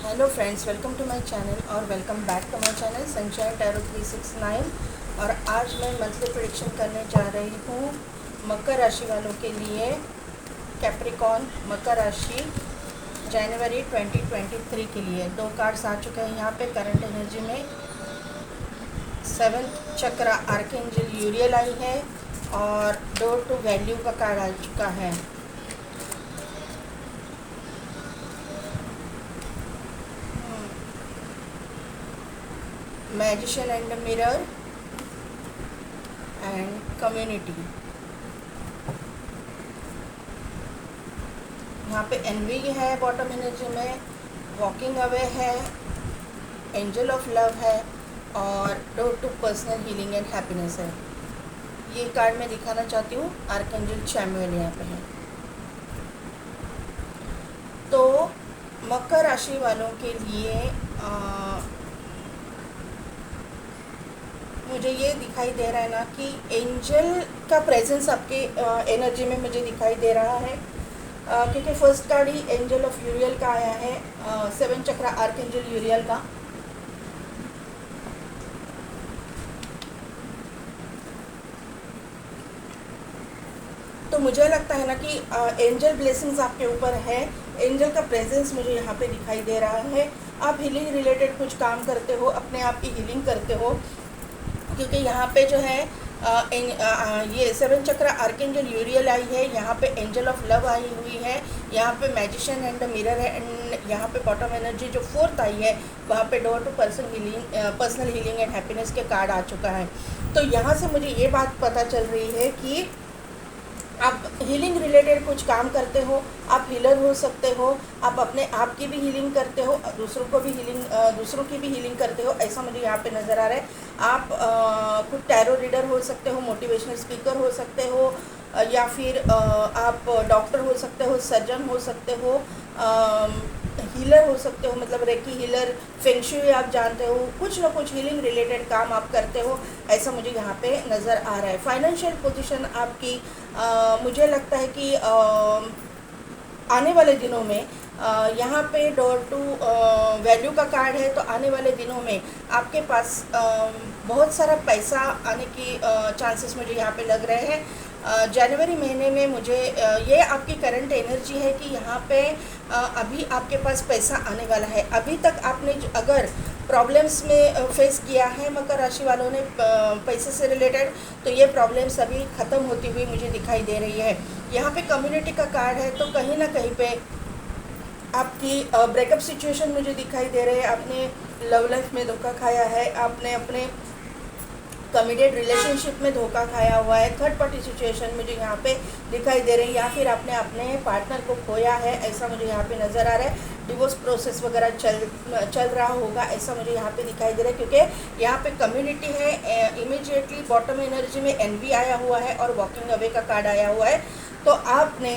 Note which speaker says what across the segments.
Speaker 1: Hello friends, welcome to my channel और welcome back to my channel Sunshine Tarot 369। और आज मैं monthly prediction करने जा रही हूँ मकर राशि वालों के लिए। कैप्रिकॉर्न मकर राशि जनवरी 2023 के लिए दो कार्ड्स आ चुके हैं यहाँ पे करंट एनर्जी में। 7th चक्र आर्कएंजल यूरियल आई है और डोर टू वैल्यू का कार्ड आ चुका है। Magician and mirror and community. यहाँ पे एनवी है बॉटम एनर्जी में, वॉकिंग अवे है, एंजल ऑफ लव है और door to personal healing and happiness है। ये कार्ड मैं दिखाना चाहती हूँ। आर्कएंजल चैमुएल यहाँ पे है। तो मकर राशि वालों के लिए मुझे ये दिखाई दे रहा है ना कि एंजल का प्रेजेंस आपके एनर्जी में मुझे दिखाई दे रहा है, क्योंकि फर्स्ट कार्ड ही एंजल ऑफ यूरियल का आया है, 7 चक्र आर्कएंजल यूरियल का। तो मुझे लगता है ना कि एंजल ब्लेसिंग्स आपके ऊपर है। एंजल का प्रेजेंस मुझे यहाँ पे दिखाई दे रहा है। आप हीलिंग रिलेटेड कुछ काम करते हो, अपने आप की हीलिंग करते हो, क्योंकि यहाँ पे जो है ये 7 चक्र आर्कएंजल यूरियल आई है, यहाँ पे एंजल ऑफ लव आई हुई है, यहाँ पे मैजिशियन एंड मिरर है, एंड यहाँ पे बॉटम एनर्जी जो 4th आई है वहाँ पे door to personal healing and happiness के कार्ड आ चुका है। तो यहाँ से मुझे ये बात पता चल रही है कि आप हीलिंग रिलेटेड कुछ काम करते हो, आप हीलर हो सकते हो, आप अपने आप की भी हीलिंग करते हो, दूसरों की भी हीलिंग करते हो, ऐसा मुझे यहाँ पे नज़र आ रहा है। आप खुद टैरो रीडर हो सकते हो, मोटिवेशनल स्पीकर हो सकते हो, या फिर आप डॉक्टर हो सकते हो, सर्जन हो सकते हो, हीलर हो सकते हो, मतलब रेकी हीलर, फेंगशुई आप जानते हो, कुछ ना कुछ हीलिंग रिलेटेड काम आप करते हो, ऐसा मुझे यहाँ पे नज़र आ रहा है। फाइनेंशियल पोजीशन आपकी मुझे लगता है कि आने वाले दिनों में यहाँ पे डोर टू वैल्यू का कार्ड है, तो आने वाले दिनों में आपके पास बहुत सारा पैसा आने की चांसेस मुझे यहाँ पे लग रहे हैं। जनवरी महीने में मुझे ये आपकी करंट एनर्जी है कि यहाँ पे अभी आपके पास पैसा आने वाला है। अभी तक आपने अगर प्रॉब्लम्स में फेस किया है मकर राशि वालों ने पैसे से रिलेटेड, तो ये प्रॉब्लम्स अभी ख़त्म होती हुई मुझे दिखाई दे रही है। यहाँ पे कम्युनिटी का कार्ड है, तो कहीं ना कहीं पे आपकी ब्रेकअप सिचुएशन मुझे दिखाई दे रहे हैं। आपने लव लाइफ में धोखा खाया है, आपने अपने कमिटेड रिलेशनशिप में धोखा खाया हुआ है, थर्ड पार्टी सिचुएशन मुझे यहाँ पे दिखाई दे रही है, या फिर आपने अपने पार्टनर को खोया है, ऐसा मुझे यहाँ पे नज़र आ रहा है। डिवोर्स प्रोसेस वगैरह चल रहा होगा, ऐसा मुझे यहाँ पे दिखाई दे रहा है, क्योंकि यहाँ पे कम्युनिटी है। इमीडिएटली बॉटम एनर्जी में एनवी आया हुआ है और वॉकिंग अवे का कार्ड आया हुआ है। तो आपने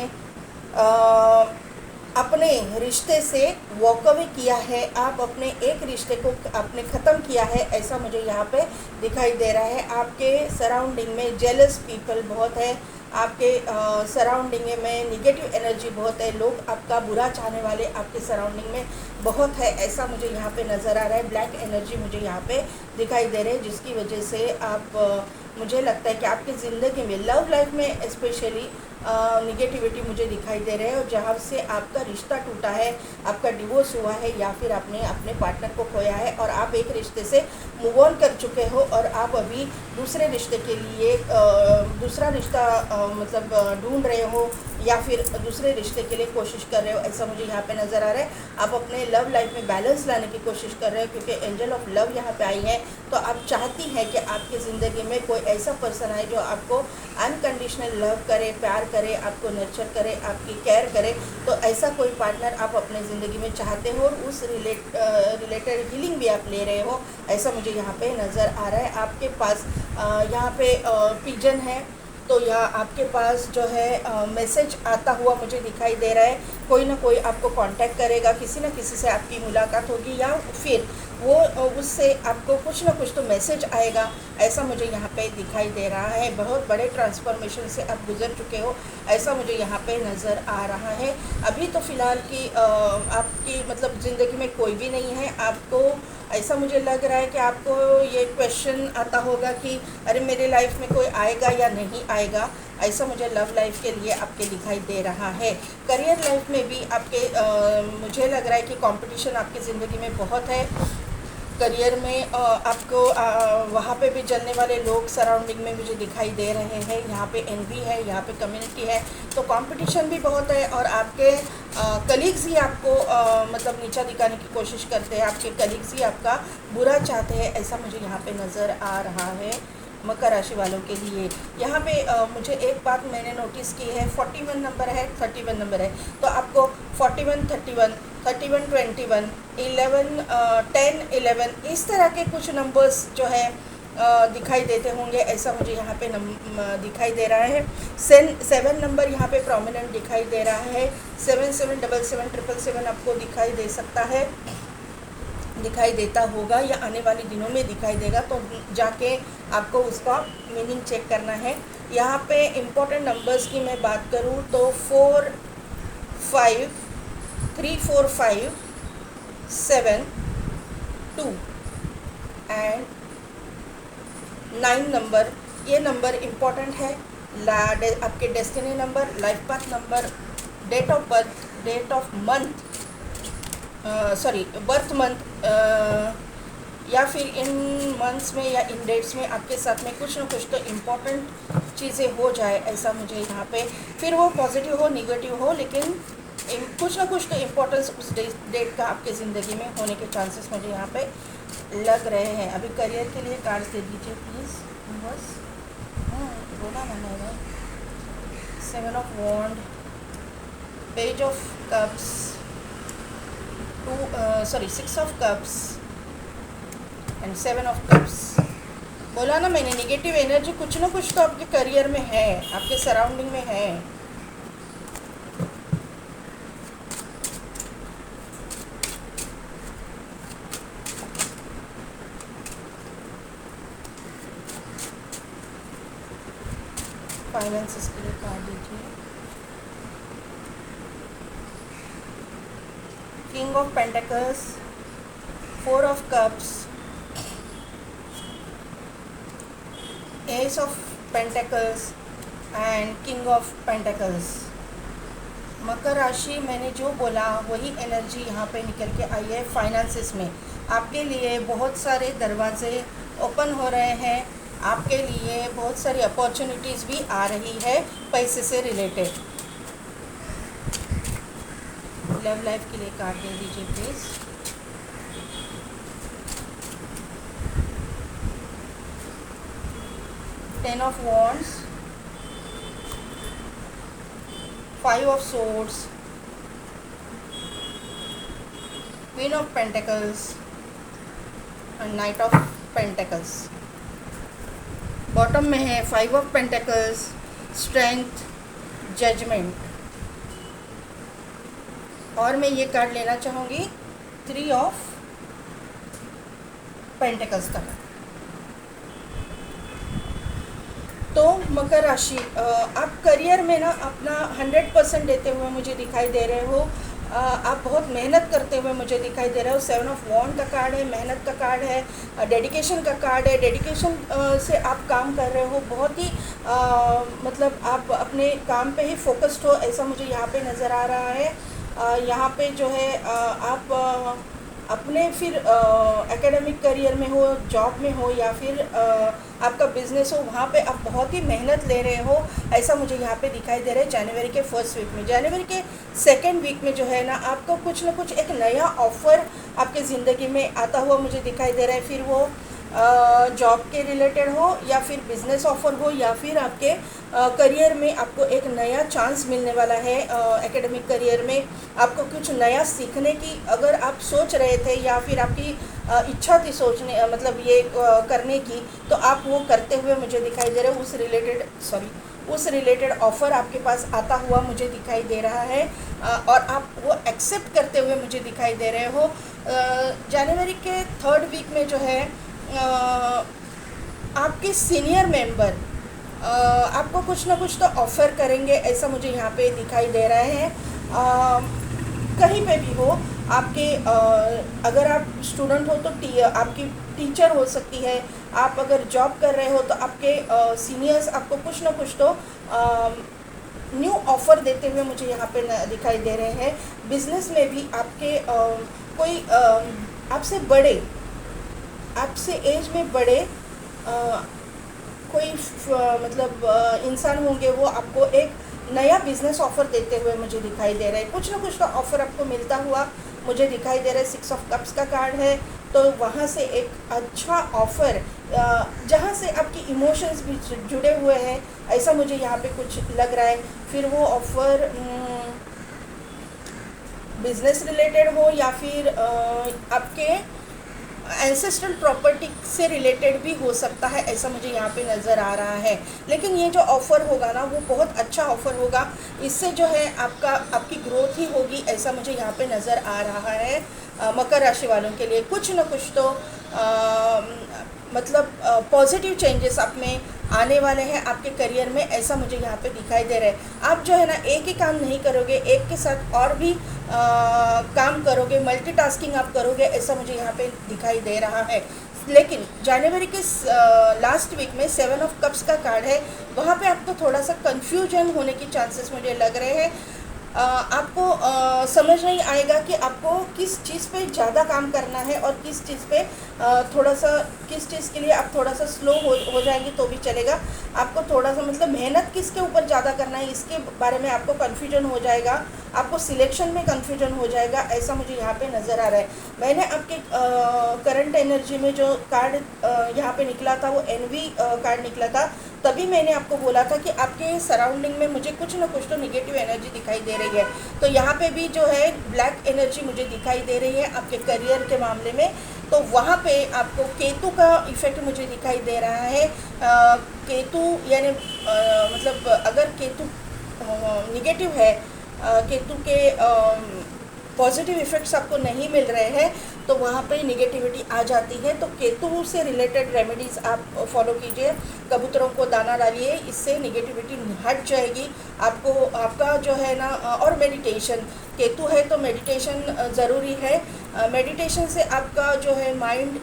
Speaker 1: अपने रिश्ते से वॉक अवे किया है, आप अपने एक रिश्ते को आपने ख़त्म किया है, ऐसा मुझे यहाँ पे दिखाई दे रहा है। आपके सराउंडिंग में जेलस पीपल बहुत है, आपके सराउंडिंग में निगेटिव एनर्जी बहुत है, लोग आपका बुरा चाहने वाले आपके सराउंडिंग में बहुत है, ऐसा मुझे यहाँ पे नज़र आ रहा है। ब्लैक एनर्जी मुझे यहाँ पे दिखाई दे रही है, जिसकी वजह से आप मुझे लगता है कि आपकी ज़िंदगी में लव लाइफ में स्पेशली निगेटिविटी मुझे दिखाई दे रहे हैं, और जहाँ से आपका रिश्ता टूटा है, आपका डिवोर्स हुआ है, या फिर आपने अपने पार्टनर को खोया है और आप एक रिश्ते से मूव ऑन कर चुके हो और आप अभी दूसरे रिश्ते के लिए दूसरा रिश्ता मतलब ढूंढ रहे हो, या फिर दूसरे रिश्ते के लिए कोशिश कर रहे हो, ऐसा मुझे यहाँ पे नज़र आ रहा है। आप अपने लव लाइफ में बैलेंस लाने की कोशिश कर रहे हो, क्योंकि एंजल ऑफ लव यहाँ पे आई है। तो आप चाहती हैं कि आपकी ज़िंदगी में कोई ऐसा पर्सन आए जो आपको अनकंडीशनल लव करे, प्यार करे, आपको नर्चर करे, आपकी केयर करे। तो ऐसा कोई पार्टनर आप अपने ज़िंदगी में चाहते हो, और उस रिलेटेड हीलिंग भी आप ले रहे हो, ऐसा मुझे यहाँ पे नज़र आ रहा है। आपके पास यहाँ पे पिजन है, तो यहाँ आपके पास जो है मैसेज आता हुआ मुझे दिखाई दे रहा है। कोई ना कोई आपको कांटेक्ट करेगा, किसी न किसी से आपकी मुलाकात होगी, या फिर वो उससे आपको कुछ ना कुछ तो मैसेज आएगा, ऐसा मुझे यहाँ पे दिखाई दे रहा है। बहुत बड़े ट्रांसफॉर्मेशन से आप गुजर चुके हो, ऐसा मुझे यहाँ पे नज़र आ रहा है। अभी तो फ़िलहाल की आपकी मतलब ज़िंदगी में कोई भी नहीं है। आपको ऐसा मुझे लग रहा है कि आपको ये क्वेश्चन आता होगा कि अरे मेरे लाइफ में कोई आएगा या नहीं आएगा। ऐसा मुझे लव लाइफ के लिए आपके दिखाई दे रहा है। करियर लाइफ में भी आपके मुझे लग रहा है कि कंपटीशन आपकी ज़िंदगी में बहुत है। करियर में आपको वहाँ पे भी जलने वाले लोग सराउंडिंग में मुझे दिखाई दे रहे हैं। यहाँ पे एनवी है, यहाँ पे कम्युनिटी है, तो कंपटीशन भी बहुत है। और आपके कलीग्स ही आपको मतलब नीचा दिखाने की कोशिश करते हैं, आपके कलीग्स ही आपका बुरा चाहते हैं, ऐसा मुझे यहाँ पे नज़र आ रहा है मकर राशि वालों के लिए। यहाँ पे मुझे एक बात मैंने नोटिस की है, 41 नंबर है, 31 नंबर है, तो आपको 41, 31, 31, 21, 11, 10, 11 इस तरह के कुछ नंबर्स जो है दिखाई देते होंगे, ऐसा मुझे यहाँ पे दिखाई दे रहा है। 7 नंबर यहाँ पे प्रोमिनेंट दिखाई दे रहा है। 7, 7, 7, 7, 7, 7 आपको दिखाई दे सकता है, दिखाई देता होगा, या आने वाले दिनों में दिखाई देगा, तो जाके आपको उसका मीनिंग चेक करना है। यहाँ पे इम्पोर्टेंट नंबर्स की मैं बात करूँ तो 4, 5, 3, 4, 5, 7, 2 एंड 9 नंबर, ये नंबर इम्पोर्टेंट है। आपके destiny number, life path number, date of birth, date of month, birth month, या फिर इन मंथ्स में या इन डेट्स में आपके साथ में कुछ ना कुछ तो इम्पोर्टेंट चीज़ें हो जाए, ऐसा मुझे यहाँ पे, फिर वो पॉजिटिव हो निगेटिव हो, लेकिन कुछ ना कुछ तो इम्पोर्टेंस उस डेट का आपके ज़िंदगी में होने के चांसेस मुझे यहाँ पे लग रहे हैं। अभी करियर के लिए कार्ड्स दे दीजिए प्लीज़ बस। बोला ना मैंने, 7 of wand, page of cups, 6 of cups and 7 of cups. बोला ना मैंने, नेगेटिव एनर्जी कुछ ना कुछ तो आपके करियर में है, आपके सराउंडिंग में है। फाइनेंसेस के लिए कार्ड दीजिए। King of pentacles, 4 of cups, ace of pentacles and king of pentacles. मकर राशि, मैंने जो बोला वही एनर्जी यहाँ पे निकल के आई है। फाइनेंसेस में आपके लिए बहुत सारे दरवाजे ओपन हो रहे हैं, आपके लिए बहुत सारी अपॉर्चुनिटीज़ भी आ रही है पैसे से रिलेटेड। लव लाइफ के लिए कार्ड दे दीजिए please. Ten of wands, 5 of swords, queen of pentacles and night of pentacles. Bottom में है 5 ऑफ पेंटिकल्स, स्ट्रेंथ, जजमेंट। और मैं ये कार्ड लेना चाहूँगी 3 ऑफ पेंटिकल्स का। तो मकर राशि, आप करियर में ना अपना 100% देते हुए मुझे दिखाई दे रहे हो। आप बहुत मेहनत करते हुए मुझे दिखाई दे रहे हो। 7 ऑफ वॉन्ड का कार्ड है, मेहनत का कार्ड है, डेडिकेशन का कार्ड है। डेडिकेशन से आप काम कर रहे हो, बहुत ही मतलब आप अपने काम पे ही फोकस्ड हो, ऐसा मुझे यहाँ पे नज़र आ रहा है। यहाँ पे जो है आप अपने फिर एकेडमिक करियर में हो, जॉब में हो, या फिर आपका बिजनेस हो, वहाँ पे आप बहुत ही मेहनत ले रहे हो, ऐसा मुझे यहाँ पे दिखाई दे रहा है। जनवरी के फर्स्ट वीक में, जनवरी के सेकेंड वीक में जो है ना, आपको कुछ ना कुछ एक नया ऑफ़र आपके ज़िंदगी में आता हुआ मुझे दिखाई दे रहा है। फिर वो जॉब के रिलेटेड हो, या फिर बिज़नेस ऑफ़र हो, या फिर आपके करियर में आपको एक नया चांस मिलने वाला है। एकेडमिक करियर में आपको कुछ नया सीखने की अगर आप सोच रहे थे, या फिर आपकी इच्छा थी सोचने मतलब ये करने की, तो आप वो करते हुए मुझे दिखाई दे रहे हो। उस रिलेटेड ऑफ़र आपके पास आता हुआ मुझे दिखाई दे रहा है, और आप वो एक्सेप्ट करते हुए मुझे दिखाई दे रहे हो। जनवरी के 3rd वीक में जो है आपके सीनियर मेंबर आपको कुछ ना कुछ तो ऑफ़र करेंगे, ऐसा मुझे यहाँ पे दिखाई दे रहा है। कहीं पे भी हो आपके, अगर आप स्टूडेंट हो तो आपकी टीचर हो सकती है, आप अगर जॉब कर रहे हो तो आपके सीनियर्स आपको कुछ ना कुछ तो न्यू ऑफ़र देते हुए मुझे यहाँ पे दिखाई दे रहे हैं। बिज़नेस में भी आपके कोई आपसे बड़े, आपसे एज में बड़े कोई मतलब इंसान होंगे, वो आपको एक नया बिज़नेस ऑफ़र देते हुए मुझे दिखाई दे रहा है। कुछ ना कुछ तो ऑफ़र आपको मिलता हुआ मुझे दिखाई दे रहा है। 6 ऑफ कप्स का कार्ड है, तो वहाँ से एक अच्छा ऑफ़र, जहाँ से आपकी इमोशंस भी जुड़े हुए हैं, ऐसा मुझे यहाँ पे कुछ लग रहा है। फिर वो ऑफ़र बिज़नेस रिलेटेड हो या फिर आपके एंसेस्ट्रल प्रॉपर्टी से रिलेटेड भी हो सकता है, ऐसा मुझे यहाँ पे नज़र आ रहा है। लेकिन ये जो ऑफ़र होगा ना, वो बहुत अच्छा ऑफ़र होगा, इससे जो है आपकी ग्रोथ ही होगी, ऐसा मुझे यहाँ पे नज़र आ रहा है। मकर राशि वालों के लिए कुछ ना कुछ तो मतलब पॉजिटिव चेंजेस आप में आने वाले हैं आपके करियर में, ऐसा मुझे यहाँ पे दिखाई दे रहा है। आप जो है ना एक ही काम नहीं करोगे, एक के साथ और भी काम करोगे, मल्टीटास्किंग आप करोगे, ऐसा मुझे यहाँ पे दिखाई दे रहा है। लेकिन जनवरी के लास्ट वीक में 7 ऑफ कप्स का कार्ड है, वहाँ पे आपको थोड़ा सा कन्फ्यूजन होने की चांसेस मुझे लग रहे हैं। आपको समझ नहीं आएगा कि आपको किस चीज़ पे ज़्यादा काम करना है और किस चीज़ पे थोड़ा सा, किस चीज़ के लिए आप थोड़ा सा स्लो हो जाएंगे तो भी चलेगा। आपको थोड़ा सा मतलब मेहनत किसके ऊपर ज़्यादा करना है, इसके बारे में आपको कन्फ्यूजन हो जाएगा, आपको सिलेक्शन में कन्फ्यूजन हो जाएगा, ऐसा मुझे यहाँ पे नज़र आ रहा है। मैंने आपके करंट एनर्जी में जो कार्ड यहाँ पे निकला था, वो एनवी कार्ड निकला था, तभी मैंने आपको बोला था कि आपके सराउंडिंग में मुझे कुछ ना कुछ तो निगेटिव एनर्जी दिखाई दे रही है। तो यहाँ पे भी जो है ब्लैक एनर्जी मुझे दिखाई दे रही है आपके करियर के मामले में। तो वहाँ पे आपको केतु का इफ़ेक्ट मुझे दिखाई दे रहा है। केतु यानी मतलब अगर केतु निगेटिव है, केतु के पॉजिटिव इफ़ेक्ट्स आपको नहीं मिल रहे हैं, तो वहाँ पे निगेटिविटी आ जाती है। तो केतु से रिलेटेड रेमेडीज़ आप फॉलो कीजिए, कबूतरों को दाना डालिए, इससे निगेटिविटी हट जाएगी आपको। आपका जो है ना, और मेडिटेशन, केतु है तो मेडिटेशन ज़रूरी है। मेडिटेशन से आपका जो है माइंड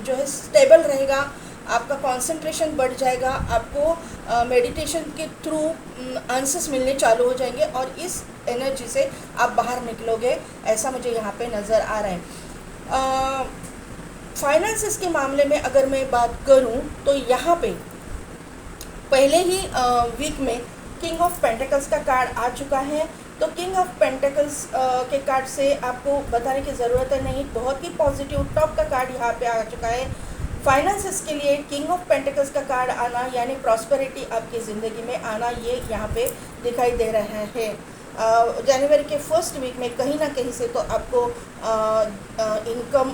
Speaker 1: जो है स्टेबल रहेगा, आपका कंसंट्रेशन बढ़ जाएगा, आपको मेडिटेशन के थ्रू आंसर्स मिलने चालू हो जाएंगे और इस एनर्जी से आप बाहर निकलोगे, ऐसा मुझे यहाँ पे नज़र आ रहा है। फाइनेंसेस के मामले में अगर मैं बात करूँ तो यहाँ पे पहले ही वीक में किंग ऑफ पेंटिकल्स का कार्ड आ चुका है। तो किंग ऑफ पेंटिकल्स के कार्ड से आपको बताने की ज़रूरत है नहीं, बहुत ही पॉजिटिव टॉप का कार्ड यहाँ पे आ चुका है। फाइनेंसेस के लिए किंग ऑफ पेंटिकल्स का कार्ड आना यानी प्रॉस्पेरिटी आपकी ज़िंदगी में आना, ये यहाँ पे दिखाई दे रहा है। जनवरी के 1st वीक में कहीं ना कहीं से तो आपको इनकम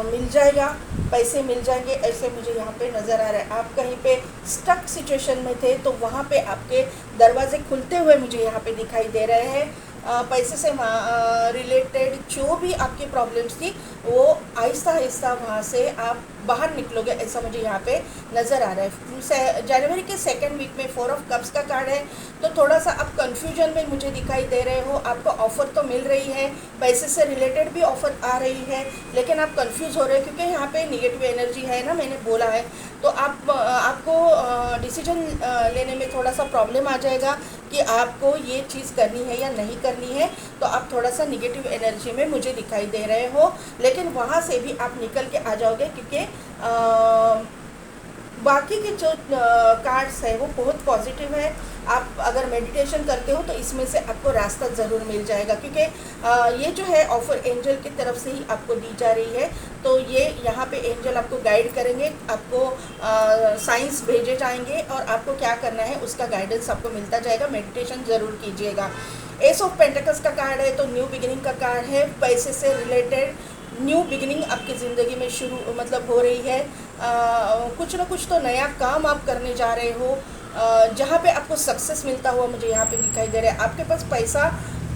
Speaker 1: मिल जाएगा, पैसे मिल जाएंगे, ऐसे मुझे यहाँ पे नज़र आ रहा है। आप कहीं पे स्टक सिचुएशन में थे तो वहाँ पे आपके दरवाजे खुलते हुए मुझे यहाँ पे दिखाई दे रहे हैं। पैसे से रिलेटेड जो भी आपकी प्रॉब्लम्स थी, वो आहिस्ता आहिस्ता वहाँ से आप बाहर निकलोगे, ऐसा मुझे यहाँ पे नज़र आ रहा है। जनवरी के 2nd वीक में 4 ऑफ कप्स का कार्ड है, तो थोड़ा सा आप कंफ्यूजन में मुझे दिखाई दे रहे हो। आपको ऑफ़र तो मिल रही है, पैसे से रिलेटेड भी ऑफ़र आ रही है, लेकिन आप कंफ्यूज हो रहे हो क्योंकि यहाँ पे निगेटिव एनर्जी है ना, मैंने बोला है। तो आपको डिसीजन लेने में थोड़ा सा प्रॉब्लम आ जाएगा कि आपको ये चीज़ करनी है या नहीं करनी है, तो आप थोड़ा सा निगेटिव एनर्जी में मुझे दिखाई दे रहे हो। लेकिन वहाँ से भी आप निकल के आ जाओगे क्योंकि बाकी के जो कार्ड्स है वो बहुत पॉजिटिव है। आप अगर मेडिटेशन करते हो तो इसमें से आपको रास्ता ज़रूर मिल जाएगा, क्योंकि ये जो है ऑफ़र एंजल की तरफ से ही आपको दी जा रही है। तो ये यहाँ पे एंजल आपको गाइड करेंगे, आपको साइंस भेजे जाएंगे और आपको क्या करना है उसका गाइडेंस आपको मिलता जाएगा। मेडिटेशन ज़रूर कीजिएगा। एस ऑफ पेंटिकल्स का कार्ड है, तो न्यू बिगिनिंग का कार्ड है। पैसे से रिलेटेड न्यू बिगिनिंग आपकी ज़िंदगी में शुरू मतलब हो रही है। कुछ ना कुछ तो नया काम आप करने जा रहे हो, जहाँ पे आपको सक्सेस मिलता हुआ मुझे यहाँ पे दिखाई दे रहा है। आपके पास पैसा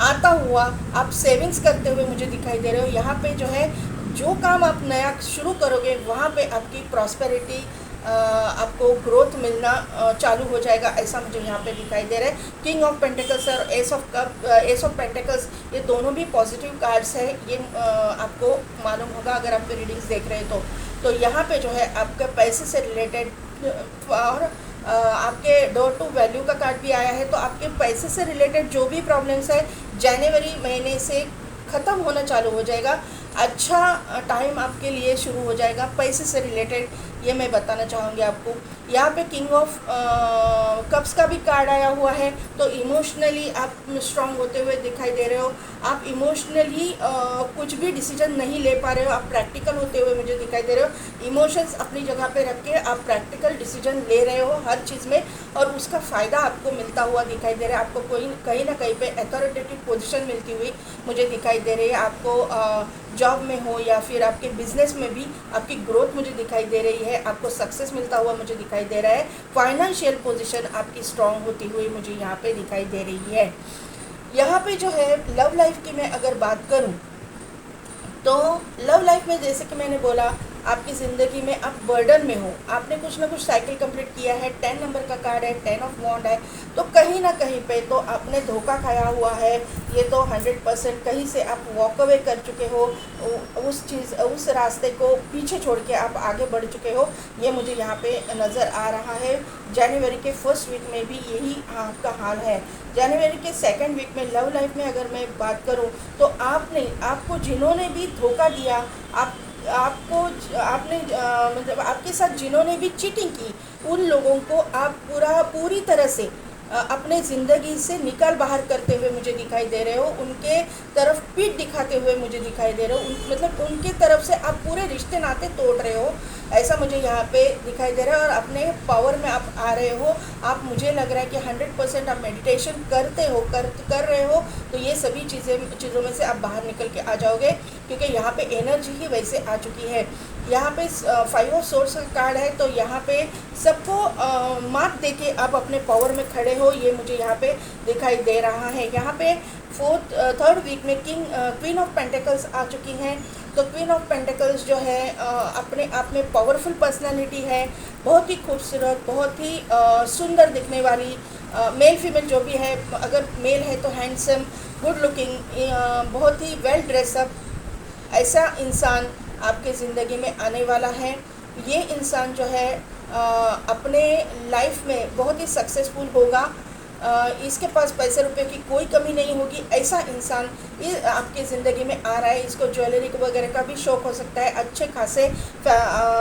Speaker 1: आता हुआ, आप सेविंग्स करते हुए मुझे दिखाई दे रहे हो। यहाँ पे जो है जो काम आप नया शुरू करोगे वहाँ पे आपकी प्रॉस्पेरिटी, आपको ग्रोथ मिलना चालू हो जाएगा, ऐसा मुझे यहाँ पे दिखाई दे रहा है। किंग ऑफ पेंटिकल्स और S of cup, S of pentacles, ये दोनों भी पॉजिटिव कार्ड्स है। ये आपको मालूम होगा अगर आप रीडिंग्स देख रहे हैं तो यहाँ पे जो है आपके पैसे से रिलेटेड और आपके डोर टू वैल्यू का कार्ड भी आया है। तो आपके पैसे से रिलेटेड जो भी प्रॉब्लम्स है जनवरी महीने से ख़त्म होना चालू हो जाएगा। अच्छा टाइम आपके लिए शुरू हो जाएगा पैसे से रिलेटेड, ये मैं बताना चाहूँगी आपको। यहाँ पे किंग ऑफ कप्स का भी कार्ड आया हुआ है। तो इमोशनली आप स्ट्रांग होते हुए दिखाई दे रहे हो। आप इमोशनली कुछ भी डिसीजन नहीं ले पा रहे हो, आप प्रैक्टिकल होते हुए मुझे दिखाई दे रहे हो। इमोशंस अपनी जगह पे रख के आप प्रैक्टिकल डिसीजन ले रहे हो हर चीज़ में, और उसका फ़ायदा आपको मिलता हुआ दिखाई दे रहा है। आपको कोई कहीं ना कहीं पे अथॉरिटेटिव पोजीशन मिलती हुई मुझे दिखाई दे रही है। आपको जॉब में हो या फिर आपके बिजनेस में भी आपकी ग्रोथ मुझे दिखाई दे रही है। आपको सक्सेस मिलता हुआ मुझे दिखाई दे रहा है। फाइनेंशियल पोजीशन आपकी स्ट्रांग होती हुई मुझे यहाँ पे दिखाई दे रही है। यहाँ पे जो है लव लाइफ की मैं अगर बात करूँ तो लव लाइफ में जैसे कि मैंने बोला, आपकी ज़िंदगी में आप बर्डन में हो, आपने कुछ ना कुछ साइकिल कंप्लीट किया है। 10 नंबर का कार्ड है, 10 ऑफ वॉन्ड है। तो कहीं ना कहीं पे तो आपने धोखा खाया हुआ है। ये तो 100% कहीं से आप वॉक अवे कर चुके हो, उस रास्ते को पीछे छोड़ के आप आगे बढ़ चुके हो। ये मुझे यहाँ पे नज़र आ रहा है। जनवरी के फर्स्ट वीक में भी यही आपका हाल है। जनवरी के सेकंड वीक में लव लाइफ में अगर मैं बात करूँ तो आपको जिन्होंने भी धोखा दिया, आपने मतलब आपके साथ जिन्होंने भी चीटिंग की, उन लोगों को आप पूरी तरह से अपने ज़िंदगी से निकाल बाहर करते हुए मुझे दिखाई दे रहे हो। उनके तरफ पीठ दिखाते हुए मुझे दिखाई दे रहे हो। मतलब उनके तरफ से आप पूरे रिश्ते नाते तोड़ रहे हो, ऐसा मुझे यहाँ पे दिखाई दे रहा है। और अपने पावर में आप आ रहे हो। आप, मुझे लग रहा है कि 100% आप मेडिटेशन करते हो, कर रहे हो। तो ये सभी चीज़ों में से आप बाहर निकल के आ जाओगे, क्योंकि यहाँ पे एनर्जी ही वैसे आ चुकी है। यहाँ पे 5 ऑफ सोर्स का कार्ड है। तो यहाँ पे सबको मात देके आप अपने पावर में खड़े हो, ये मुझे यहाँ पे दिखाई दे रहा है। यहाँ पे थर्ड वीक में क्वीन ऑफ पेंटिकल्स आ चुकी हैं। तो क्वीन ऑफ पेंटिकल्स जो है अपने आप में पावरफुल पर्सनालिटी है, बहुत ही खूबसूरत, बहुत ही सुंदर दिखने वाली, मेल फीमेल जो भी है, अगर मेल है तो हैंडसम, गुड लुकिंग, बहुत ही वेल ड्रेसअप, ऐसा इंसान आपके ज़िंदगी में आने वाला है। ये इंसान जो है अपने लाइफ में बहुत ही सक्सेसफुल होगा। इसके पास पैसे रुपए की कोई कमी नहीं होगी, ऐसा इंसान आपकी ज़िंदगी में आ रहा है। इसको ज्वेलरी वगैरह का भी शौक़ हो सकता है। अच्छे खासे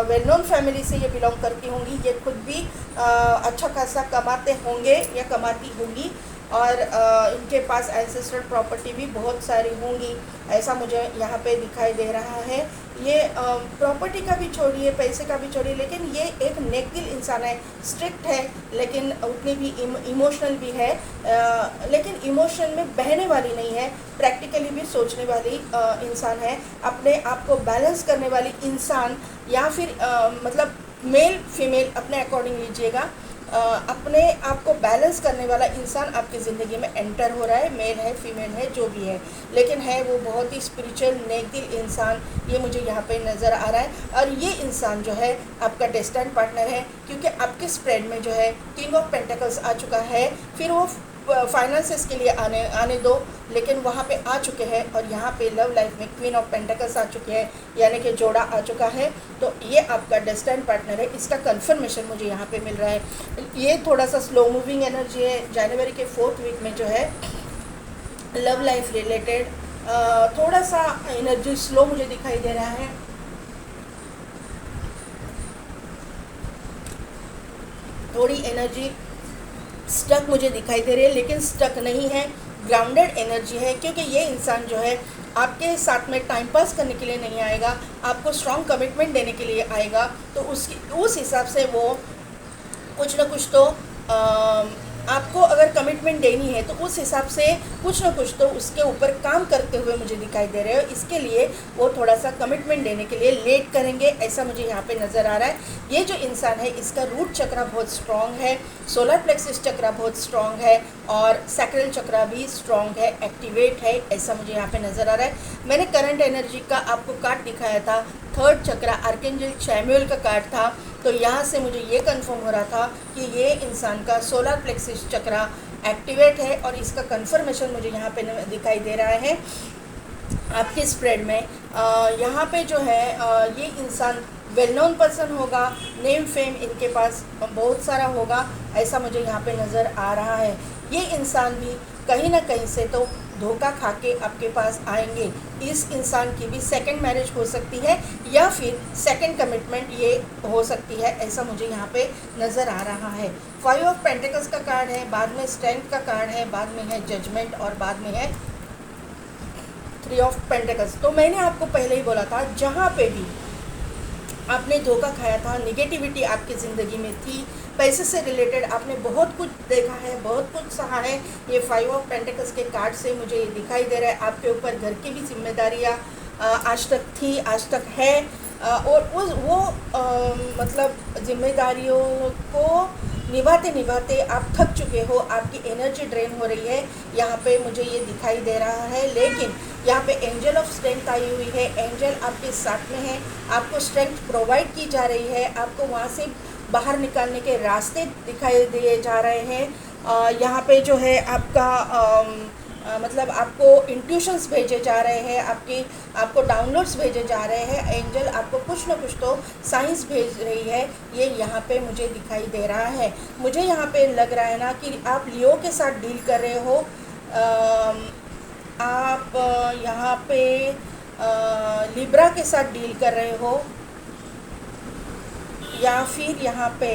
Speaker 1: वेल नोन फैमिली से ये बिलोंग करती होंगी। ये खुद भी अच्छा खासा कमाते होंगे या कमाती होंगी, और इनके पास एंसेस्ट्रल प्रॉपर्टी भी बहुत सारी होंगी, ऐसा मुझे यहाँ पे दिखाई दे रहा है। ये प्रॉपर्टी का भी छोड़िए, पैसे का भी छोड़िए, लेकिन ये एक नेक दिल इंसान है। स्ट्रिक्ट है लेकिन उतनी भी इमोशनल भी है, लेकिन इमोशन में बहने वाली नहीं है। प्रैक्टिकली भी सोचने वाली इंसान है। अपने आप को बैलेंस करने वाली इंसान, या फिर मतलब मेल फीमेल अपने अकॉर्डिंग लीजिएगा। अपने आप को बैलेंस करने वाला इंसान आपकी ज़िंदगी में एंटर हो रहा है। मेल है, फीमेल है, जो भी है, लेकिन है वो बहुत ही स्पिरिचुअल नेक दिल इंसान, ये मुझे यहाँ पे नज़र आ रहा है। और ये इंसान जो है आपका डेस्टिनी पार्टनर है, क्योंकि आपके स्प्रेड में जो है किंग ऑफ पेंटिकल्स आ चुका है। फिर वो फाइनेंसेस के लिए आने दो, लेकिन वहाँ पे आ चुके हैं। और यहाँ पे लव लाइफ में क्वीन ऑफ पेंटिकल्स आ चुके हैं, यानी कि जोड़ा आ चुका है। तो ये आपका डेस्टिनी पार्टनर है, इसका कंफर्मेशन मुझे यहाँ पे मिल रहा है। ये थोड़ा सा स्लो मूविंग एनर्जी है। जनवरी के 4th वीक में जो है लव लाइफ रिलेटेड थोड़ा सा एनर्जी स्लो मुझे दिखाई दे रहा है। थोड़ी एनर्जी स्टक मुझे दिखाई दे रही है, लेकिन स्टक नहीं है, ग्राउंडेड एनर्जी है। क्योंकि ये इंसान जो है आपके साथ में टाइम पास करने के लिए नहीं आएगा, आपको स्ट्रॉन्ग कमिटमेंट देने के लिए आएगा। तो उस हिसाब से वो कुछ ना कुछ तो आपको अगर कमिटमेंट देनी है तो उस हिसाब से कुछ ना कुछ तो उसके ऊपर काम करते हुए मुझे दिखाई दे रहे हो। इसके लिए वो थोड़ा सा कमिटमेंट देने के लिए लेट करेंगे, ऐसा मुझे यहाँ पे नज़र आ रहा है। ये जो इंसान है इसका रूट चक्रा बहुत स्ट्रॉन्ग है, सोलर प्लेक्सिस चक्रा बहुत स्ट्रॉन्ग है और सैक्रल चक्रा भी स्ट्रॉन्ग है, एक्टिवेट है, ऐसा मुझे यहाँ पे नज़र आ रहा है। मैंने करंट एनर्जी का आपको कार्ड दिखाया था, थर्ड चक्रा आर्कएंजल शैमुएल का कार्ड था, तो यहाँ से मुझे ये कंफर्म हो रहा था कि ये इंसान का सोलर प्लेक्सिस चक्रा एक्टिवेट है और इसका कंफर्मेशन मुझे यहाँ पे दिखाई दे रहा है आपके स्प्रेड में। यहाँ पे जो है ये इंसान वेल नोन पर्सन होगा, नेम फेम इनके पास बहुत सारा होगा, ऐसा मुझे यहाँ पे नज़र आ रहा है। ये इंसान भी कहीं ना कहीं से तो धोखा खा के आपके पास आएंगे। इस इंसान की भी सेकंड मैरिज हो सकती है या फिर सेकंड कमिटमेंट ये हो सकती है, ऐसा मुझे यहाँ पे नज़र आ रहा है। 5 ऑफ पेंटिकल्स का कार्ड है, बाद में स्ट्रेंथ का कार्ड है, बाद में है जजमेंट और बाद में है 3 ऑफ पेंटिकल्स। तो मैंने आपको पहले ही बोला था, जहाँ पे भी आपने धोखा खाया था, निगेटिविटी आपकी ज़िंदगी में थी, पैसे से रिलेटेड आपने बहुत कुछ देखा है, बहुत कुछ सहा है, ये 5 ऑफ पेंटिकल्स के कार्ड से मुझे ये दिखाई दे रहा है। आपके ऊपर घर की भी जिम्मेदारियाँ आज तक थी, आज तक है, और वो मतलब जिम्मेदारियों को निभाते निभाते आप थक चुके हो, आपकी एनर्जी ड्रेन हो रही है, यहाँ पे मुझे ये दिखाई दे रहा है। लेकिन यहाँ पे एंजल ऑफ स्ट्रेंथ आई हुई है, एंजल आपके साथ में है, आपको स्ट्रेंथ प्रोवाइड की जा रही है, आपको वहाँ से बाहर निकालने के रास्ते दिखाई दिए जा रहे हैं। यहाँ पे जो है आपका मतलब आपको इंट्यूशंस भेजे जा रहे हैं, आपको डाउनलोड्स भेजे जा रहे हैं, एंजल आपको कुछ ना कुछ तो साइंस भेज रही है, ये यहाँ पे मुझे दिखाई दे रहा है। मुझे यहाँ पे लग रहा है ना कि आप लियो के साथ डील कर रहे हो, आप यहाँ पे लिब्रा के साथ डील कर रहे हो, या फिर यहाँ पे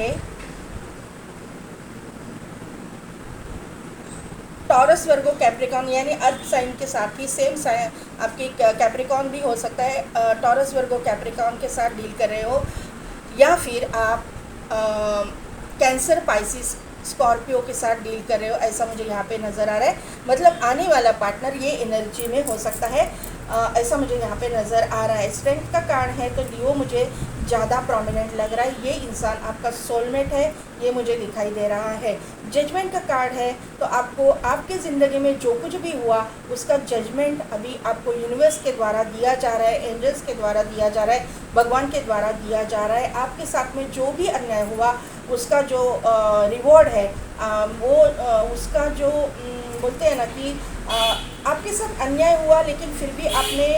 Speaker 1: टॉरस वर्गो कैप्रिकॉन यानी अर्थ साइन के साथ ही सेम साइन आपकी कैप्रिकॉन भी हो सकता है, टॉरस वर्गो कैप्रिकॉन के साथ डील कर रहे हो, या फिर आप कैंसर पाइसिस स्कॉर्पियो के साथ डील कर रहे हो, ऐसा मुझे यहाँ पे नज़र आ रहा है। मतलब आने वाला पार्टनर ये एनर्जी में हो सकता है, ऐसा मुझे यहाँ पे नज़र आ रहा है। स्ट्रेंथ का कार्ड है तो लियो मुझे ज़्यादा प्रोमिनेंट लग रहा है, ये इंसान आपका सोलमेट है, ये मुझे दिखाई दे रहा है। जजमेंट का कार्ड है तो आपको आपके ज़िंदगी में जो कुछ भी हुआ उसका जजमेंट अभी आपको यूनिवर्स के द्वारा दिया जा रहा है, एंजल्स के द्वारा दिया जा रहा है, भगवान के द्वारा दिया जा रहा है। आपके साथ में जो भी अन्याय हुआ उसका जो रिवॉर्ड है वो उसका जो बोलते हैं ना कि आपके साथ अन्याय हुआ लेकिन फिर भी आपने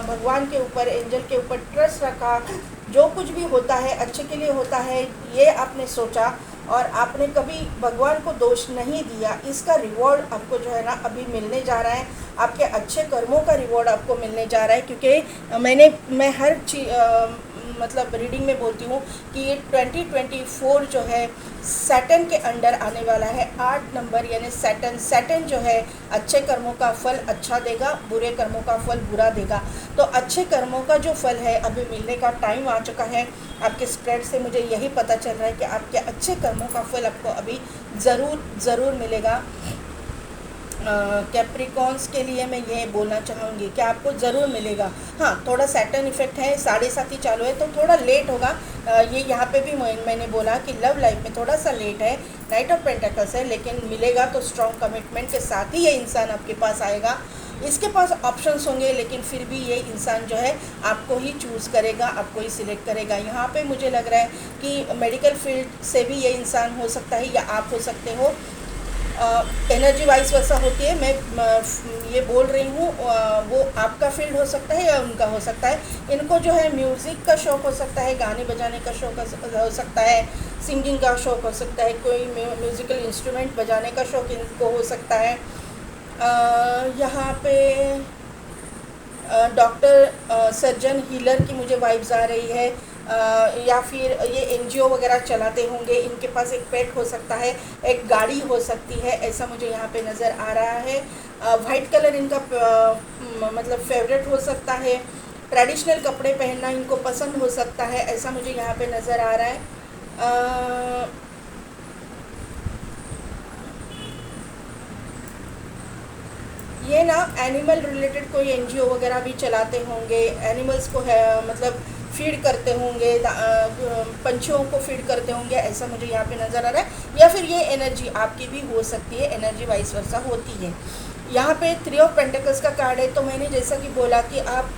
Speaker 1: भगवान के ऊपर, एंजल के ऊपर ट्रस्ट रखा, जो कुछ भी होता है अच्छे के लिए होता है ये आपने सोचा और आपने कभी भगवान को दोष नहीं दिया। इसका रिवॉर्ड आपको जो है ना अभी मिलने जा रहा है, आपके अच्छे कर्मों का रिवॉर्ड आपको मिलने जा रहा है। क्योंकि मैं हर मतलब रीडिंग में बोलती हूँ कि 2024 जो है सैटर्न के अंडर आने वाला है, 8 नंबर यानी सैटर्न जो है अच्छे कर्मों का फल अच्छा देगा, बुरे कर्मों का फल बुरा देगा। तो अच्छे कर्मों का जो फल है अभी मिलने का टाइम आ चुका है। आपके स्प्रेड से मुझे यही पता चल रहा है कि आपके अच्छे कर्मों का फल आपको अभी ज़रूर मिलेगा। कैप्रिकॉन्स के लिए मैं ये बोलना चाहूँगी कि आपको ज़रूर मिलेगा। हाँ, थोड़ा सैटर्न इफेक्ट है, 7:30 ही चालू है तो थोड़ा लेट होगा। ये यहाँ पे भी मैंने बोला कि लव लाइफ में थोड़ा सा लेट है, नाइट ऑफ पेंटिकल्स है, लेकिन मिलेगा तो स्ट्रॉन्ग कमिटमेंट के साथ ही ये इंसान आपके पास आएगा। इसके पास ऑप्शंस होंगे लेकिन फिर भी ये इंसान जो है आपको ही चूज़ करेगा, आपको ही सिलेक्ट करेगा। यहाँ पे मुझे लग रहा है कि मेडिकल फील्ड से भी ये इंसान हो सकता है या आप हो सकते हो। एनर्जी वाइज वैसा होती है, मैं ये बोल रही हूँ, वो आपका फील्ड हो सकता है या उनका हो सकता है। इनको जो है म्यूज़िक का शौक़ हो सकता है, गाने बजाने का शौक़ हो सकता है, सिंगिंग का शौक़ हो सकता है, कोई म्यूज़िकल इंस्ट्रूमेंट बजाने का शौक़ इनको हो सकता है। यहाँ पे डॉक्टर सर्जन हीलर की मुझे वाइब्स आ रही है, या फिर ये एनजीओ वगैरह चलाते होंगे, इनके पास एक पेट हो सकता है, एक गाड़ी हो सकती है, ऐसा मुझे यहाँ पे नज़र आ रहा है। वाइट कलर इनका मतलब फेवरेट हो सकता है, ट्रेडिशनल कपड़े पहनना इनको पसंद हो सकता है, ऐसा मुझे यहाँ पे नज़र आ रहा है। ये ना एनिमल रिलेटेड कोई एनजीओ वगैरह भी चलाते होंगे, एनिमल्स को है मतलब फीड करते होंगे, पंछियों को फीड करते होंगे, ऐसा मुझे यहाँ पे नज़र आ रहा है। या फिर ये एनर्जी आपकी भी हो सकती है, एनर्जी वाइस वर्सा होती है। यहाँ पे 3 ऑफ पेंटिकल्स का कार्ड है, तो मैंने जैसा कि बोला कि आप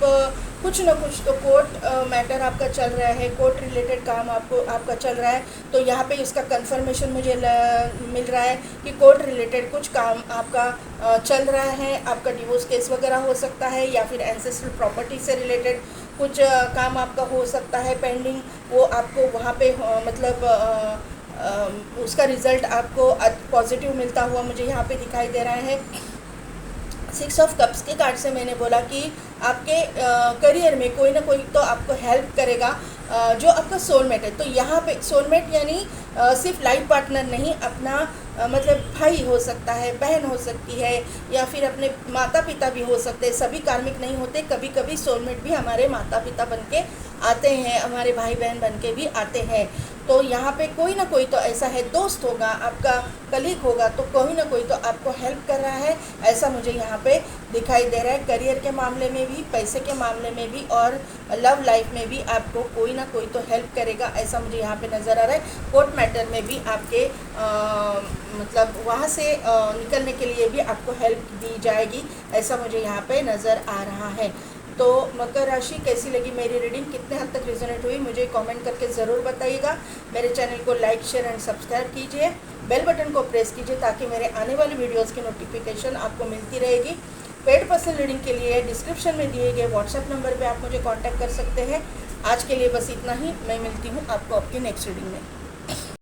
Speaker 1: कुछ ना कुछ तो कोर्ट मैटर आपका चल रहा है, कोर्ट रिलेटेड काम आपका चल रहा है। तो यहाँ पे इसका कंफर्मेशन मुझे मिल रहा है कि कोर्ट रिलेटेड कुछ काम आपका चल रहा है। आपका डिवोर्स केस वगैरह हो सकता है, या फिर एंसेस्ट्रल प्रॉपर्टी से रिलेटेड कुछ काम आपका हो सकता है पेंडिंग, वो आपको वहाँ पे उसका रिज़ल्ट आपको पॉजिटिव मिलता हुआ मुझे यहाँ पे दिखाई दे रहा है। 6 ऑफ कप्स के कार्ड से मैंने बोला कि आपके करियर में कोई ना कोई तो आपको हेल्प करेगा, जो आपका सोलमेट है। तो यहाँ पे सोलमेट यानी सिर्फ लाइफ पार्टनर नहीं, अपना मतलब भाई हो सकता है, बहन हो सकती है, या फिर अपने माता पिता भी हो सकते हैं। सभी कार्मिक नहीं होते, कभी कभी सोलमेट भी हमारे माता पिता बन के आते हैं, हमारे भाई बहन बन के भी आते हैं। तो यहाँ पे कोई ना कोई तो ऐसा है, दोस्त होगा, आपका कलीग होगा, तो कोई ना कोई तो आपको हेल्प कर रहा है, ऐसा मुझे यहाँ पे दिखाई दे रहा है। करियर के मामले में भी, पैसे के मामले में भी, और लव लाइफ में भी आपको कोई ना कोई तो हेल्प करेगा, ऐसा मुझे यहाँ पे नज़र आ रहा है। कोर्ट मैटर में भी आपके मतलब वहाँ से निकलने के लिए भी आपको हेल्प दी जाएगी, ऐसा मुझे यहाँ पे नज़र आ रहा है। तो मकर राशि कैसी लगी मेरी रीडिंग, कितने हद तक रिजोनेट हुई, मुझे कमेंट करके ज़रूर बताइएगा। मेरे चैनल को लाइक शेयर एंड सब्सक्राइब कीजिए, बेल बटन को प्रेस कीजिए ताकि मेरे आने वाली वीडियोस की नोटिफिकेशन आपको मिलती रहेगी। पेड पर्सनल रीडिंग के लिए डिस्क्रिप्शन में दिए गए व्हाट्सएप नंबर पे आप मुझे कांटेक्ट कर सकते हैं। आज के लिए बस इतना ही, मैं मिलती हूँ आपको आपकी नेक्स्ट रीडिंग में।